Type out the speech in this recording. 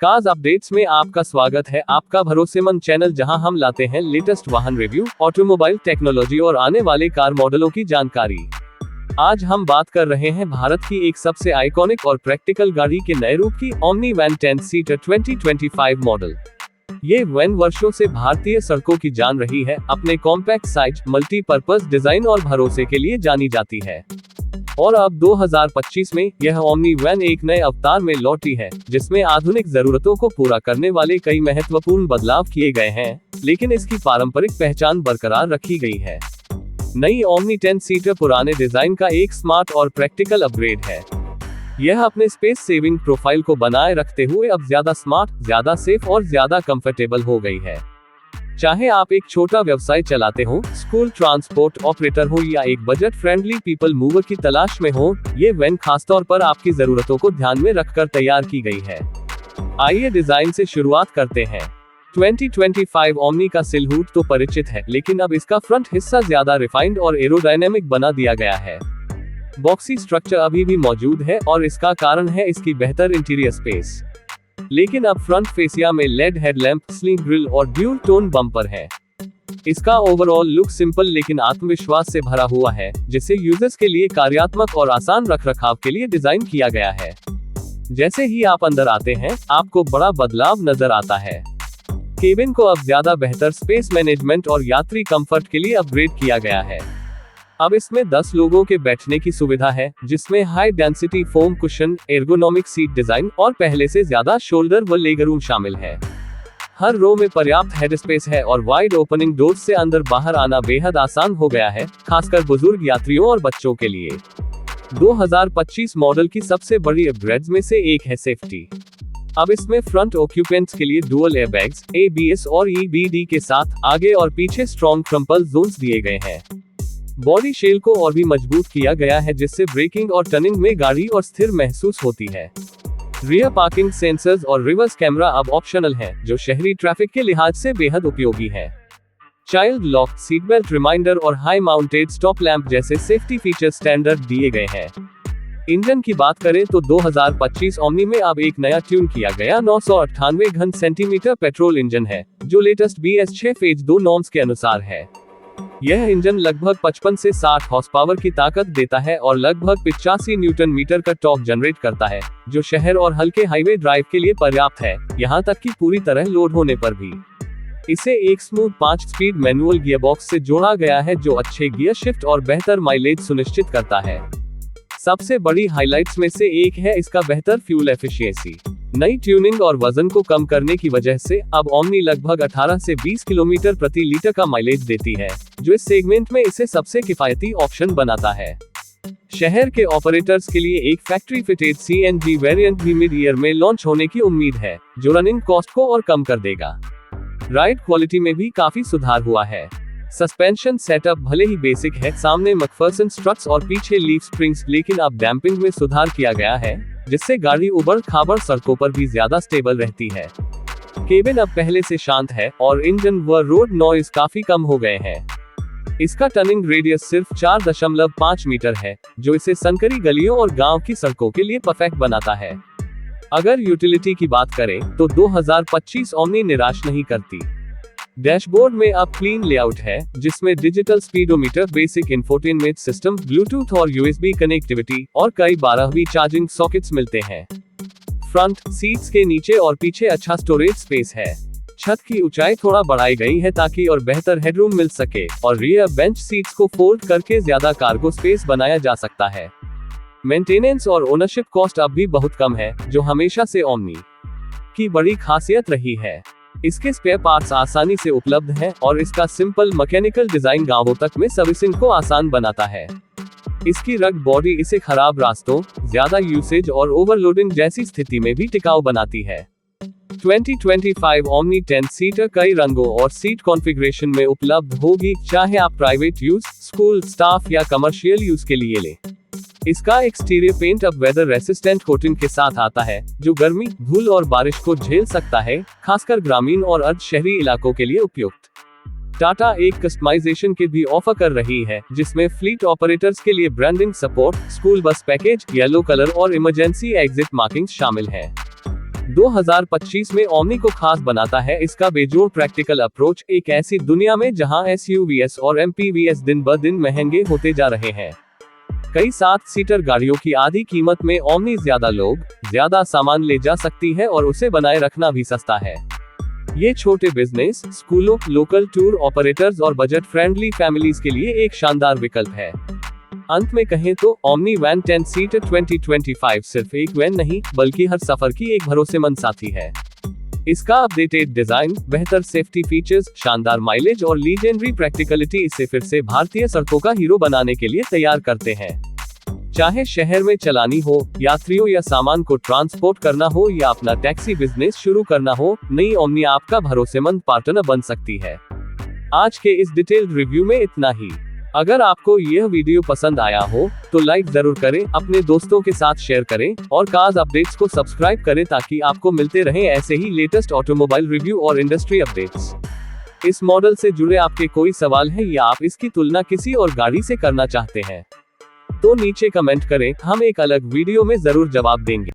Cars updates में आपका स्वागत है। आपका भरोसेमंद चैनल जहां हम लाते हैं लेटेस्ट वाहन रिव्यू, ऑटोमोबाइल टेक्नोलॉजी और आने वाले कार मॉडलों की जानकारी। आज हम बात कर रहे हैं भारत की एक सबसे आइकॉनिक और प्रैक्टिकल गाड़ी के नए रूप की, ओमनी वैन 10 सीटर 2025 मॉडल। ये वैन वर्षों से भारतीय सड़कों की जान रही है। अपने कॉम्पैक्ट साइज, मल्टीपर्पज डिजाइन और भरोसे के लिए जानी जाती है। और अब 2025 में यह ओमनी वैन एक नए अवतार में लौटी है, जिसमें आधुनिक जरूरतों को पूरा करने वाले कई महत्वपूर्ण बदलाव किए गए हैं, लेकिन इसकी पारंपरिक पहचान बरकरार रखी गई है। नई ओमनी 10 सीटर पुराने डिजाइन का एक स्मार्ट और प्रैक्टिकल अपग्रेड है। यह अपने स्पेस सेविंग प्रोफाइल को बनाए रखते हुए अब ज्यादा स्मार्ट, ज्यादा सेफ और ज्यादा कंफर्टेबल हो गई है। चाहे आप एक छोटा व्यवसाय चलाते हो, स्कूल ट्रांसपोर्ट ऑपरेटर हो या एक बजट फ्रेंडली पीपल मूवर की तलाश में हो, ये वैन खासतौर पर आपकी जरूरतों को ध्यान में रखकर तैयार की गई है। आइए डिजाइन से शुरुआत करते हैं। 2025 ओमनी का सिलहूट तो परिचित है, लेकिन अब इसका फ्रंट हिस्सा ज्यादा रिफाइंड और एरोडायनेमिक बना दिया गया है। बॉक्सी स्ट्रक्चर अभी भी मौजूद है और इसका कारण है इसकी बेहतर इंटीरियर स्पेस। लेकिन अब फ्रंट फेसिया में लेड हेडलैम्प, स्लिंग ग्रिल और ड्यूल टोन बम्पर है। इसका ओवरऑल लुक सिंपल लेकिन आत्मविश्वास से भरा हुआ है, जिसे यूजर्स के लिए कार्यात्मक और आसान रखरखाव के लिए डिजाइन किया गया है। जैसे ही आप अंदर आते हैं, आपको बड़ा बदलाव नजर आता है। केबिन को अब ज्यादा बेहतर स्पेस मैनेजमेंट और यात्री कंफर्ट के लिए अपग्रेड किया गया है। अब इसमें 10 लोगों के बैठने की सुविधा है, जिसमें high density foam cushion, ergonomic seat design और पहले से ज्यादा शोल्डर व लेगरूम शामिल है। हर रो में पर्याप्त हेड स्पेस है और वाइड ओपनिंग डोर्स से अंदर बाहर आना बेहद आसान हो गया है, खासकर बुजुर्ग यात्रियों और बच्चों के लिए। 2025 मॉडल की सबसे बड़ी अपग्रेड्स में से एक है सेफ्टी। अब इसमें फ्रंट ऑक्यूपेंट्स के लिए डुअल एयरबैग्स, ABS और EBD के साथ आगे और पीछे स्ट्रॉन्ग ट्रम्पल जोन्स दिए गए हैं। बॉडी शेल को और भी मजबूत किया गया है, जिससे ब्रेकिंग और टर्निंग में गाड़ी और स्थिर महसूस होती है। रियर पार्किंग सेंसर्स और रिवर्स कैमरा अब ऑप्शनल है, जो शहरी ट्रैफिक के लिहाज से बेहद उपयोगी है। Child lock, seat belt reminder और हाई माउंटेड स्टॉप लैंप जैसे सेफ्टी फीचर स्टैंडर्ड दिए गए हैं। इंजन की बात करें तो 2025 ओमनी में अब एक नया ट्यून किया गया 998 घन सेंटीमीटर पेट्रोल इंजन है, जो लेटेस्ट BS6 फेज 2 नॉर्म्स के अनुसार है। यह इंजन लगभग 55 से 60 हॉर्स पावर की ताकत देता है और लगभग 85 न्यूटन मीटर का टॉर्क जनरेट करता है, जो शहर और हल्के हाईवे ड्राइव के लिए पर्याप्त है, यहां तक कि पूरी तरह लोड होने पर भी। इसे एक स्मूथ 5 स्पीड मैनुअल गियरबॉक्स से जोड़ा गया है, जो अच्छे गियर शिफ्ट और बेहतर माइलेज सुनिश्चित करता है। सबसे बड़ी हाइलाइट्स में से एक है इसका बेहतर फ्यूल एफिशिएंसी। नई ट्यूनिंग और वजन को कम करने की वजह से अब ओमनी लगभग 18 से 20 किलोमीटर प्रति लीटर का माइलेज देती है, जो इस सेगमेंट में इसे सबसे किफायती ऑप्शन बनाता है। शहर के ऑपरेटर्स के लिए एक फैक्ट्री फिटेड CNG वेरिएंट भी मिड ईयर में लॉन्च होने की उम्मीद है, जो रनिंग कॉस्ट को और कम कर देगा। राइड क्वालिटी में भी काफी सुधार हुआ है। सस्पेंशन सेटअप भले ही बेसिक है, सामने मैकफर्सन स्ट्रट्स और पीछे लीफ स्प्रिंग्स, लेकिन अब डैम्पिंग में सुधार किया गया है, जिससे गाड़ी उबड़ खाबड़ सड़कों पर भी ज्यादा स्टेबल रहती है। केबिन अब पहले से शांत है और इंजन व रोड नॉइज काफी कम हो गए हैं। इसका टर्निंग रेडियस सिर्फ 4.5 मीटर है, जो इसे संकरी गलियों और गांव की सड़कों के लिए परफेक्ट बनाता है। अगर यूटिलिटी की बात करें तो 2025 ओमनी निराश नहीं करती। डैशबोर्ड में अब क्लीन लेआउट है, जिसमें digital speedometer, basic infotainment system, Bluetooth और USB कनेक्टिविटी और कई 12V चार्जिंग सॉकेट्स मिलते हैं। फ्रंट सीट्स के नीचे और पीछे अच्छा स्टोरेज स्पेस है। छत की ऊंचाई थोड़ा बढ़ाई गई है ताकि और बेहतर हेडरूम मिल सके, और रियर बेंच सीट्स को फोल्ड करके ज्यादा कार्गो स्पेस बनाया जा सकता है। मेंटेनेंस और ओनरशिप कॉस्ट अब भी बहुत कम है, जो हमेशा से ओमनी की बड़ी खासियत रही है। इसके स्पेयर पार्ट्स आसानी से उपलब्ध हैं और इसका सिंपल मैकेनिकल डिजाइन गांवों तक में सर्विसिंग को आसान बनाता है। इसकी रग बॉडी इसे खराब रास्तों, ज्यादा यूसेज और ओवरलोडिंग जैसी स्थिति में भी टिकाऊ बनाती है। 2025 ओमनी 10 सीटर कई रंगों और सीट कॉन्फ़िगरेशन में उपलब्ध होगी, चाहे आप प्राइवेट यूज, स्कूल, स्टाफ या कमर्शियल यूज के लिए लें। इसका एक्सटीरियर पेंट अब वेदर रेसिस्टेंट कोटिंग के साथ आता है, जो गर्मी, धूल और बारिश को झेल सकता है, खासकर ग्रामीण और अर्ध शहरी इलाकों के लिए उपयुक्त। टाटा एक कस्टमाइजेशन किट भी ऑफर कर रही है, जिसमें फ्लीट ऑपरेटर्स के लिए branding support, school bus package, yellow colour और इमरजेंसी एग्जिट मार्किंग्स शामिल है। 2025 में ओमनी को खास बनाता है इसका बेजोड़ प्रैक्टिकल अप्रोच, एक ऐसी दुनिया में जहां SUVs और MPVs दिन ब दिन महंगे होते जा रहे हैं। कई 7 सीटर गाड़ियों की आधी कीमत में ओमनी ज्यादा लोग, ज्यादा सामान ले जा सकती है और उसे बनाए रखना भी सस्ता है। ये छोटे बिजनेस, स्कूलों, लोकल टूर ऑपरेटर्स और बजट फ्रेंडली फैमिलीज के लिए एक शानदार विकल्प है। अंत में कहें तो ओमनी वैन 10 सीटर 2025 सिर्फ एक वैन नहीं, बल्कि हर सफर की एक भरोसेमंद साथी है। इसका अपडेटेड डिजाइन, बेहतर सेफ्टी फीचर्स, शानदार माइलेज और लीजेंडरी प्रैक्टिकलिटी इसे फिर से भारतीय सड़कों का हीरो बनाने के लिए तैयार करते हैं। चाहे शहर में चलानी हो, यात्रियों या सामान को ट्रांसपोर्ट करना हो या अपना टैक्सी बिजनेस शुरू करना हो, नई ओमनी आपका भरोसेमंद पार्टनर बन सकती है। आज के इस डिटेल्ड रिव्यू में इतना ही। अगर आपको यह वीडियो पसंद आया हो तो लाइक जरूर करें, अपने दोस्तों के साथ शेयर करें और कार्स अपडेट्स को सब्सक्राइब करें ताकि आपको मिलते रहें ऐसे ही लेटेस्ट ऑटोमोबाइल रिव्यू और इंडस्ट्री अपडेट्स। इस मॉडल से जुड़े आपके कोई सवाल है या आप इसकी तुलना किसी और गाड़ी से करना चाहते हैं तो नीचे कमेंट करें, हम एक अलग वीडियो में जरूर जवाब देंगे।